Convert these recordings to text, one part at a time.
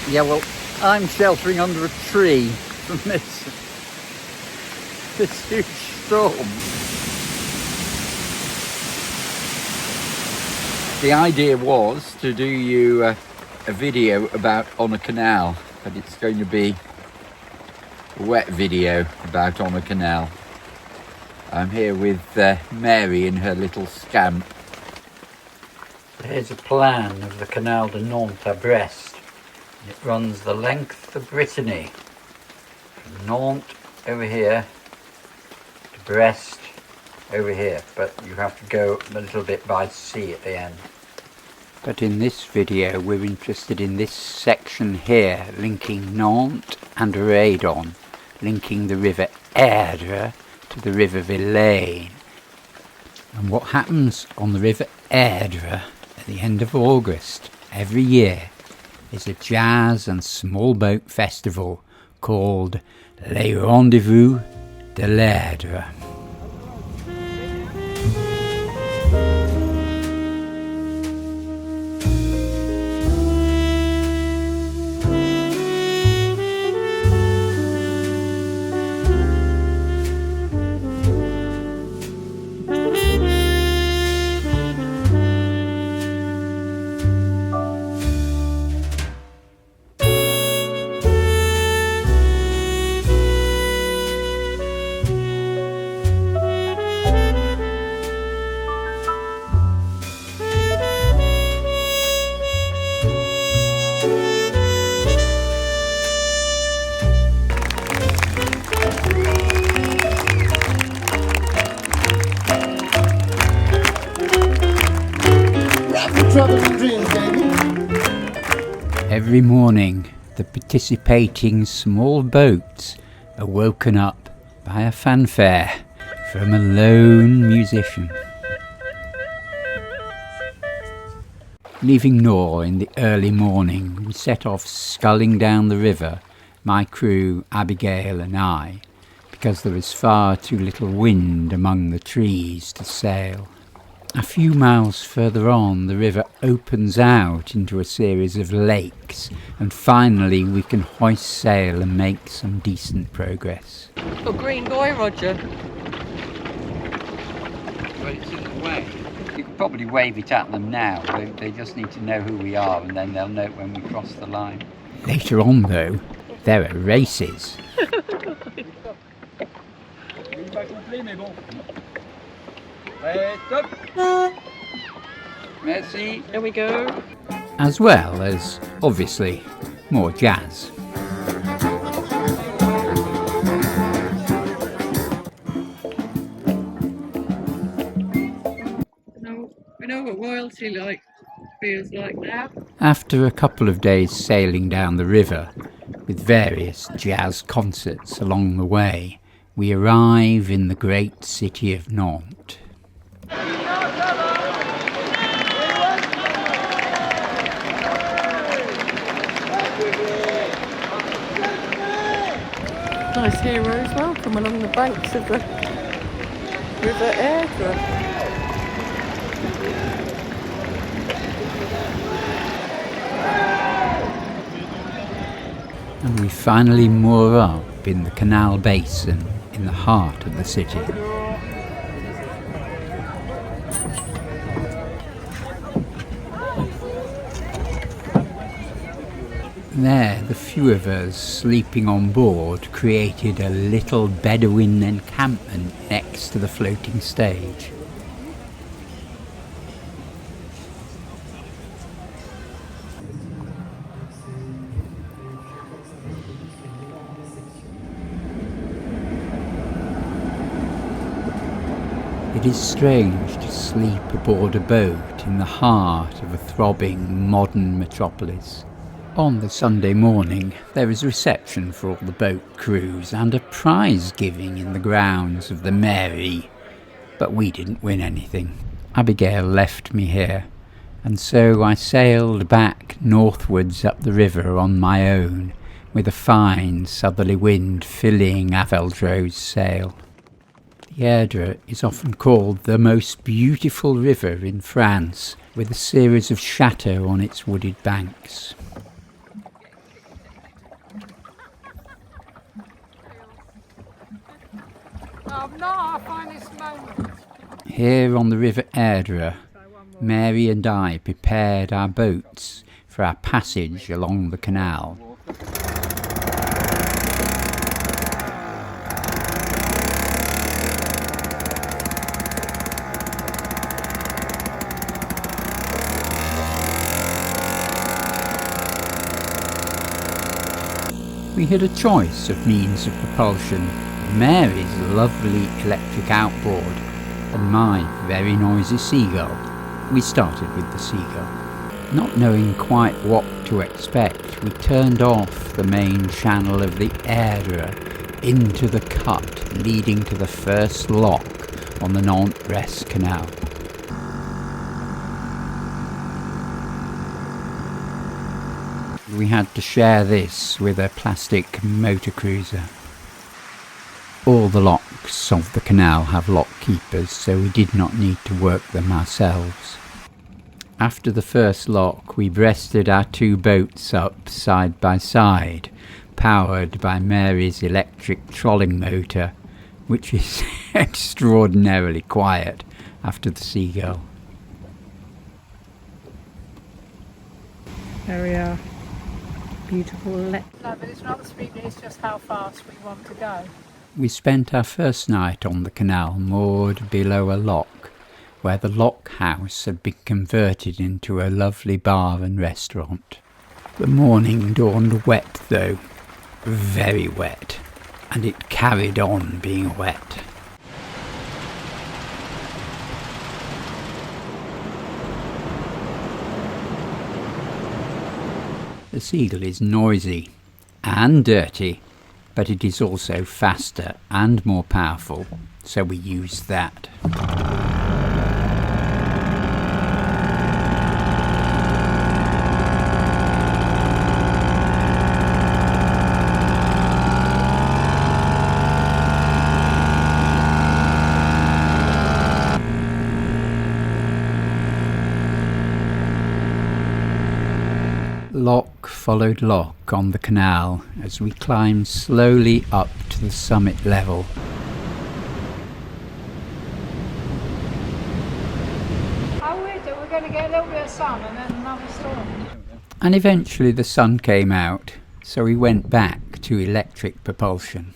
Yeah, well, I'm sheltering under a tree from this huge storm. The idea was to do you a video about on a canal, but it's going to be a wet video about on a canal. I'm here with Mary in her little SCAMP. Here's a plan of the Canal de Nantes à Brest. It runs the length of Brittany, from Nantes over here to Brest over here, but you have to go a little bit by sea at the end. But in this video we're interested in this section here, linking Nantes and Redon, linking the River Erdre to the River Vilaine. And what happens on the River Erdre at the end of August every year is a jazz and small boat festival called Les Rendezvous de l'Erdre. Every morning, the participating small boats are woken up by a fanfare from a lone musician. Leaving Nor in the early morning, we set off sculling down the river, my crew, Abigail and I, because there was far too little wind among the trees to sail. A few miles further on, the river opens out into a series of lakes, and finally we can hoist sail and make some decent progress. Oh, green boy, Roger. Well, it's in the way. You could probably wave it at them now. They just need to know who we are, and then they'll know it when we cross the line. Later on, though, there are races. Merci. There we go. As well as, obviously, more jazz. We know what royalty feels like now. After a couple of days sailing down the river, with various jazz concerts along the way, we arrive in the great city of Nantes. Nice heroes welcome along the banks of the River Erdre. And we finally moor up in the canal basin in the heart of the city. There, the few of us sleeping on board created a little Bedouin encampment next to the floating stage. It is strange to sleep aboard a boat in the heart of a throbbing modern metropolis. On the Sunday morning, there is a reception for all the boat crews and a prize giving in the grounds of the Mary, but we didn't win anything. Abigail left me here, and so I sailed back northwards up the river on my own, with a fine southerly wind filling Avel Dro's sail. The Erdre is often called the most beautiful river in France, with a series of chateaux on its wooded banks. I find this moment. Here on the River Erdre, Mary and I prepared our boats for our passage along the canal. We had a choice of means of propulsion: Mary's lovely electric outboard and my very noisy seagull. We started with the seagull. Not knowing quite what to expect, we turned off the main channel of the Erdre into the cut leading to the first lock on the Nantes-Brest canal. We had to share this with a plastic motor cruiser. All the locks of the canal have lock keepers, so we did not need to work them ourselves. After the first lock, we breasted our two boats up side by side, powered by Mary's electric trolling motor, which is extraordinarily quiet after the seagull. There we are. Beautiful. No, but it's not the speed, it's just how fast we want to go. We spent our first night on the canal moored below a lock, where the lock house had been converted into a lovely bar and restaurant. The morning dawned wet though, very wet, and it carried on being wet. The seagull is noisy and dirty, but it is also faster and more powerful, so we use that. Lock followed lock on the canal as we climbed slowly up to the summit level. How weird that we're going to get a little bit of sun and then another storm. And eventually the sun came out, so we went back to electric propulsion.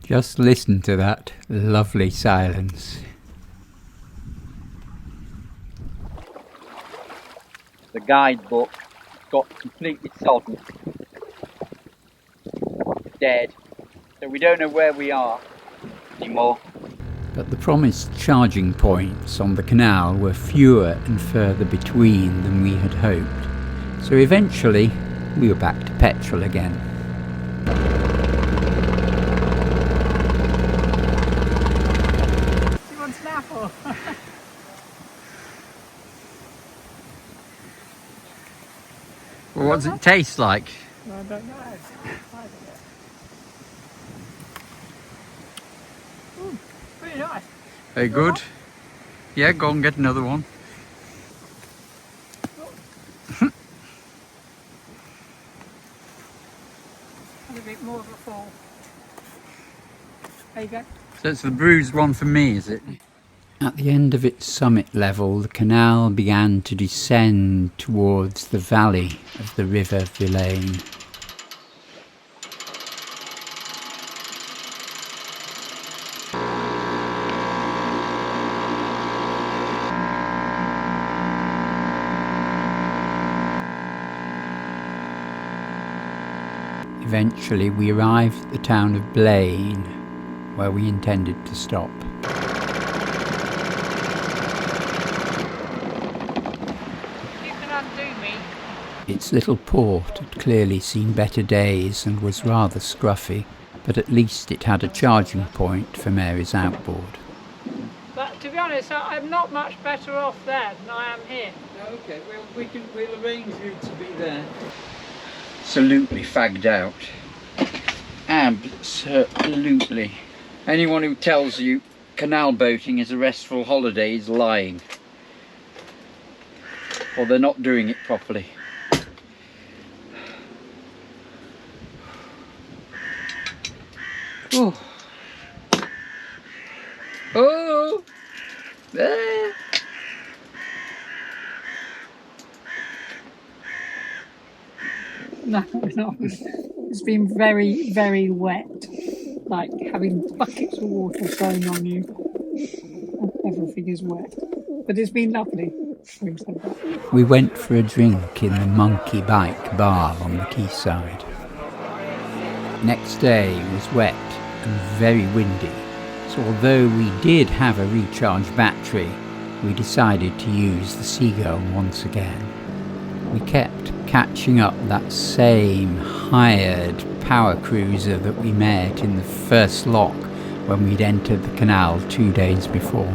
Just listen to that lovely silence. The guidebook got completely sodden, dead, so we don't know where we are anymore. But the promised charging points on the canal were fewer and further between than we had hoped, so eventually we were back to petrol again. Well, what does it taste like? I don't know. Pretty nice. Very good. Yeah, go and get another one. Had a bit more of a fall. There you go. So it's the bruised one for me, is it? At the end of its summit level, the canal began to descend towards the valley of the River Vilaine. Eventually we arrived at the town of Blain, where we intended to stop. Its little port had clearly seen better days and was rather scruffy, but at least it had a charging point for Mary's outboard. But to be honest, I'm not much better off there than I am here. Okay, we'll arrange you to be there. Absolutely fagged out. Absolutely. Anyone who tells you canal boating is a restful holiday is lying. Or they're not doing it properly. Oh. Oh. Ah. No, it's been very, very wet. Like having buckets of water thrown on you. Everything is wet. But it's been lovely. We went for a drink in the Monkey Bike bar on the quayside. Next day was wet and very windy, so although we did have a recharged battery, we decided to use the Seagull once again. We kept catching up that same hired power cruiser that we met in the first lock when we'd entered the canal 2 days before.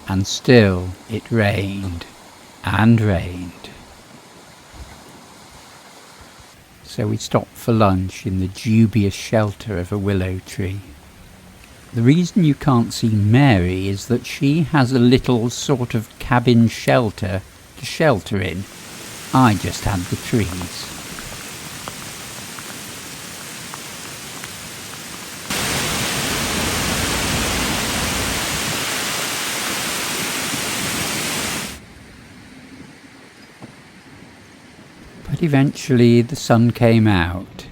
And still it rained and rained. So we stopped for lunch in the dubious shelter of a willow tree. The reason you can't see Mary is that she has a little sort of cabin shelter to shelter in. I just had the trees. But eventually the sun came out,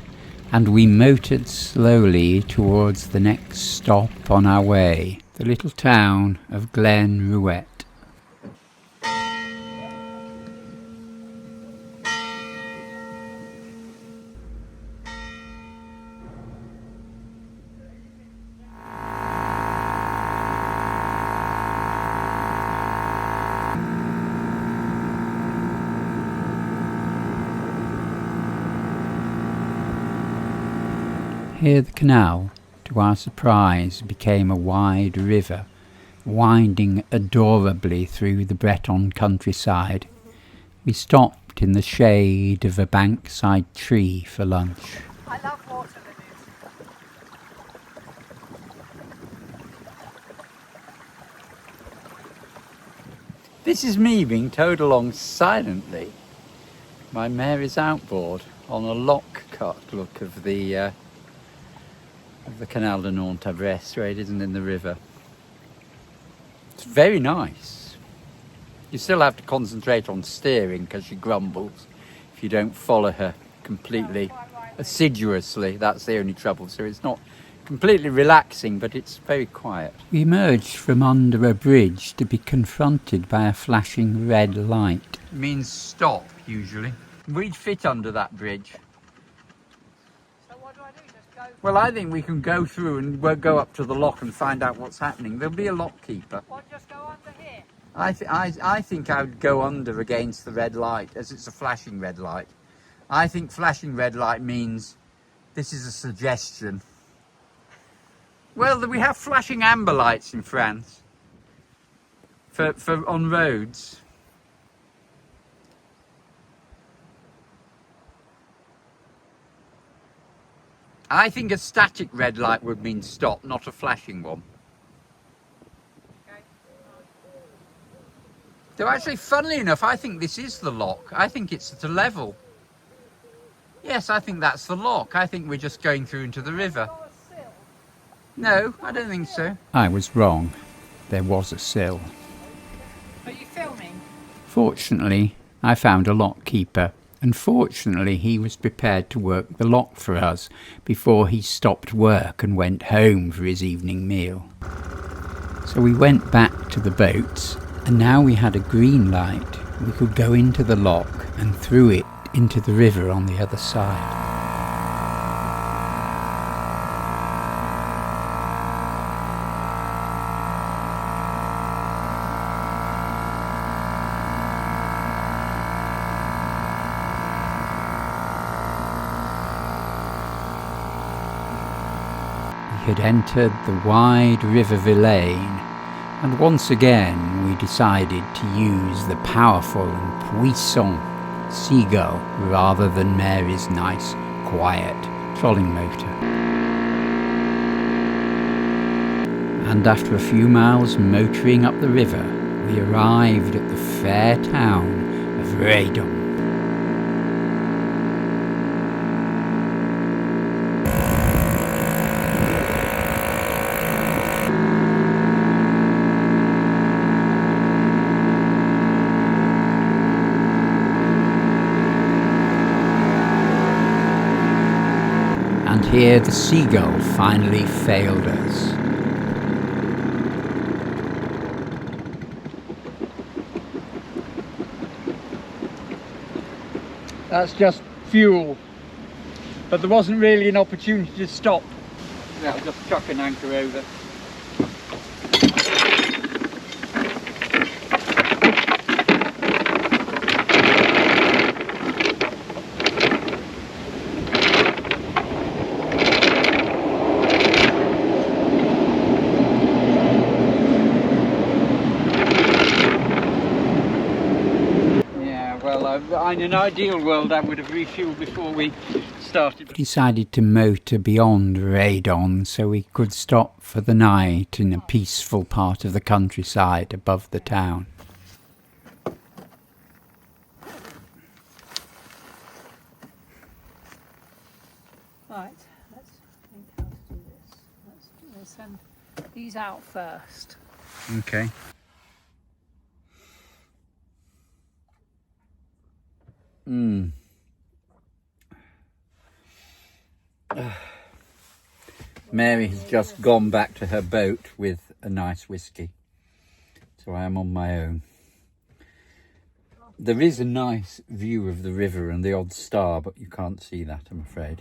and we motored slowly towards the next stop on our way, the little town of Glenruet. Here the canal, to our surprise, became a wide river, winding adorably through the Breton countryside. We stopped in the shade of a bankside tree for lunch. I love water lilies. This is me being towed along silently by Mary's outboard on a lock cut look of the Canal de Nantes Brest, where it isn't in the river. It's very nice. You still have to concentrate on steering because she grumbles if you don't follow her completely assiduously. That's the only trouble. So it's not completely relaxing, but it's very quiet. We emerged from under a bridge to be confronted by a flashing red light. It means stop, usually. We'd fit under that bridge. Well, I think we can go through and we'll go up to the lock and find out what's happening. There'll be a lock keeper. Or just go under here? I think I would go under against the red light, as it's a flashing red light. I think flashing red light means this is a suggestion. Well, we have flashing amber lights in France for on roads. I think a static red light would mean stop, not a flashing one. Okay. Though actually, funnily enough, I think this is the lock. I think it's at a level. Yes, I think that's the lock. I think we're just going through into the river. No, I don't think so. I was wrong. There was a sill. Are you filming? Fortunately, I found a lock keeper. And fortunately he was prepared to work the lock for us before he stopped work and went home for his evening meal. So we went back to the boats, and now we had a green light. We could go into the lock and through it into the river on the other side. Had entered the wide River Vilaine, and once again we decided to use the powerful and puissant Seagull rather than Mary's nice, quiet trolling motor. And after a few miles motoring up the river, we arrived at the fair town of Redon. And here the seagull finally failed us. That's just fuel, but there wasn't really an opportunity to stop. I'll just chuck an anchor over. In an ideal world, I would have refueled before we started. We decided to motor beyond Redon so we could stop for the night in a peaceful part of the countryside above the town. Right, let's think how to do this. We'll send these out first. Okay. Mary has just gone back to her boat with a nice whiskey, so I am on my own. There is a nice view of the river and the odd star, but you can't see that, I'm afraid.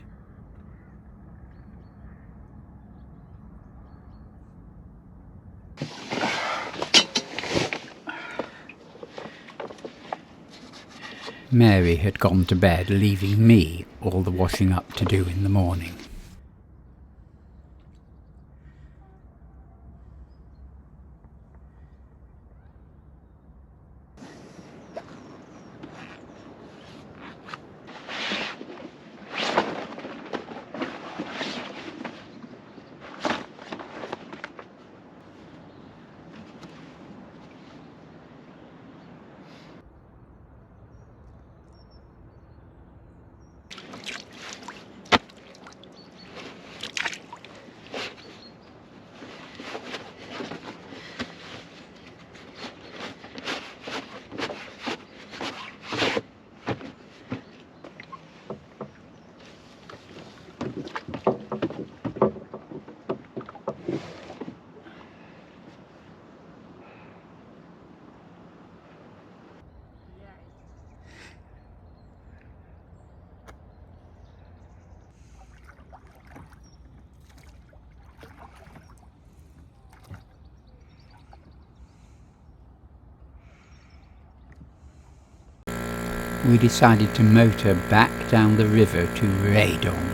Mary had gone to bed, leaving me all the washing up to do in the morning. We decided to motor back down the river to Redon.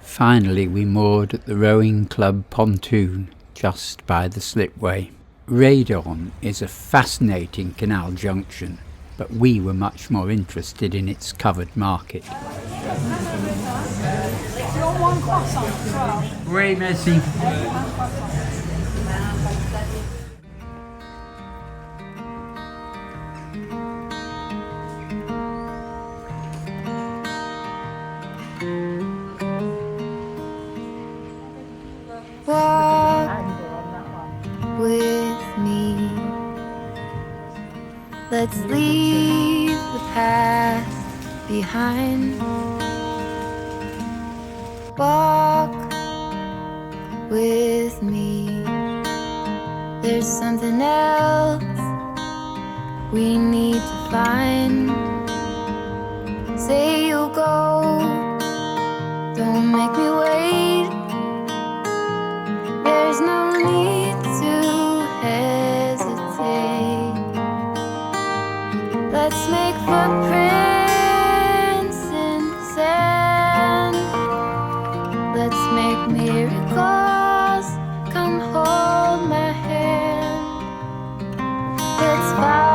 Finally we moored at the rowing club pontoon just by the slipway. Redon is a fascinating canal junction, but we were much more interested in its covered market. Oui, merci. With me, let's leave the past behind walk with me. There's something else we need to find. Say you'll go, don't make me wait. There's no need to hesitate. Let's make footprints in the sand. Let's make miracles. Come hold my hand. It's fine.